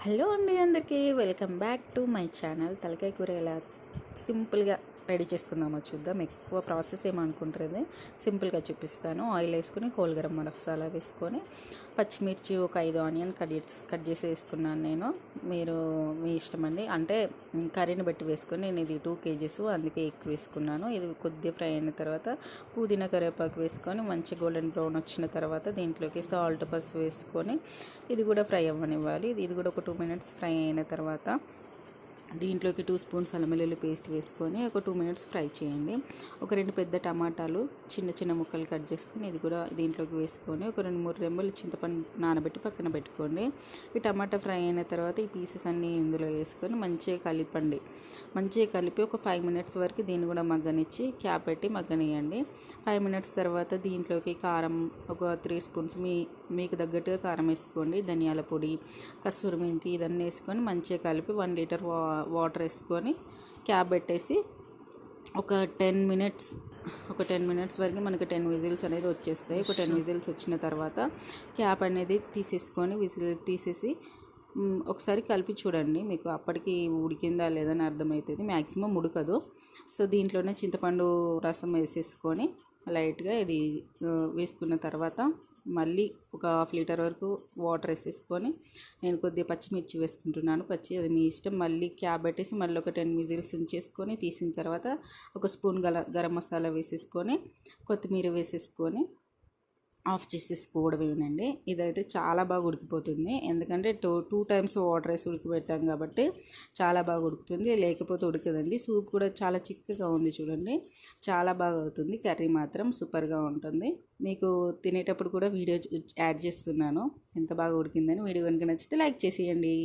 Hello అండి, అందరికీ welcome back to my channel. తలకాయ కూర ఎలా సింపుల్గా రెడీ చేసుకుందామో చూద్దాం. ఎక్కువ ప్రాసెస్ ఏమనుకుంటుంది, సింపుల్గా చూపిస్తాను. ఆయిల్ వేసుకొని హోల్ గరం మసాలా వేసుకొని పచ్చిమిర్చి ఒక 5 ఆనియన్ కట్ చేసి వేసుకున్నాను నేను. మీరు మీ ఇష్టం అండి, అంటే కర్రీని బట్టి వేసుకొని. నేను ఇది 2 kgs అందుకే ఎక్కువ వేసుకున్నాను. ఇది కొద్దిగా ఫ్రై అయిన తర్వాత పుదీనా కరివేపాకు వేసుకొని మంచి గోల్డెన్ బ్రౌన్ వచ్చిన తర్వాత దీంట్లోకి సాల్ట్ పసుపు వేసుకొని ఇది కూడా ఫ్రై అవ్వనివ్వాలి. ఇది కూడా ఒక 2 minutes ఫ్రై అయిన తర్వాత దీంట్లోకి 2 స్పూన్స్ అల్లం వెల్లుల్లి పేస్ట్ వేసుకొని ఒక 2 minutes ఫ్రై చేయండి. ఒక 2 పెద్ద టమాటాలు చిన్న చిన్న ముక్కలు కట్ చేసుకొని ఇది కూడా దీంట్లోకి వేసుకొని ఒక 2-3 రెమ్మలు చింతపండు నానబెట్టి పక్కన పెట్టుకోండి. ఈ టమాటా ఫ్రై అయిన తర్వాత ఈ పీసెస్ అన్నీ ఇందులో వేసుకొని మంచిగా కలపండి. మంచిగా కలిపి ఒక 5 minutes వరకు దీన్ని కూడా మగ్గనిచ్చి క్యాప్ పెట్టి మగ్గనియండి. 5 minutes తర్వాత దీంట్లోకి కారం ఒక 3 స్పూన్స్ మీకు తగ్గట్టుగా కారం వేసుకోండి. ధనియాల పొడి, కస్తూరి మెంతి ఇదన్నీ వేసుకొని మంచిగా కలిపి 1 లీటర్ వాటర్ వేసుకొని క్యాప్ పెట్టేసి ఒక 10 minutes వరకు మనకి 10 విజిల్స్ అనేది వచ్చేస్తాయి. ఒక 10 విజిల్స్ వచ్చిన తర్వాత క్యాప్ అనేది తీసేసుకొని విజిల్ తీసేసి ఒకసారి కలిపి చూడండి. మీకు అప్పటికి ఉడికిందా లేదని అర్థమవుతుంది. మ్యాక్సిమం ఉడకదు. సో దీంట్లోనే చింతపండు రసం వేసేసుకొని లైట్గా ఇది వేసుకున్న తర్వాత మళ్ళీ ఒక 1/2 లీటర్ వరకు వాటర్ వేసేసుకొని నేను కొద్దిగా పచ్చిమిర్చి వేసుకుంటున్నాను. అది మీ ఇష్టం. మళ్ళీ క్యాప్ పెట్టేసి మళ్ళీ ఒక 10 విజిల్స్ ఉంచేసుకొని తీసిన తర్వాత ఒక స్పూన్ గరం మసాలా వేసేసుకొని కొత్తిమీర వేసేసుకొని ఆఫ్ చేసేసుకోవడమేనండి. ఇదైతే చాలా బాగా ఉడికిపోతుంది. ఎందుకంటే టూ టైమ్స్ వాటర్ వేసి ఉడికిపెట్టాం కాబట్టి చాలా బాగా ఉడుకుతుంది. లేకపోతే ఉడకదండి. సూప్ కూడా చాలా చిక్కగా ఉంది చూడండి. చాలా బాగా అవుతుంది. కర్రీ మాత్రం సూపర్గా ఉంటుంది. మీకు తినేటప్పుడు కూడా వీడియో యాడ్ చేస్తున్నాను ఎంత బాగా ఉడికిందని. వీడియో కనుక నచ్చితే లైక్ చేసేయండి.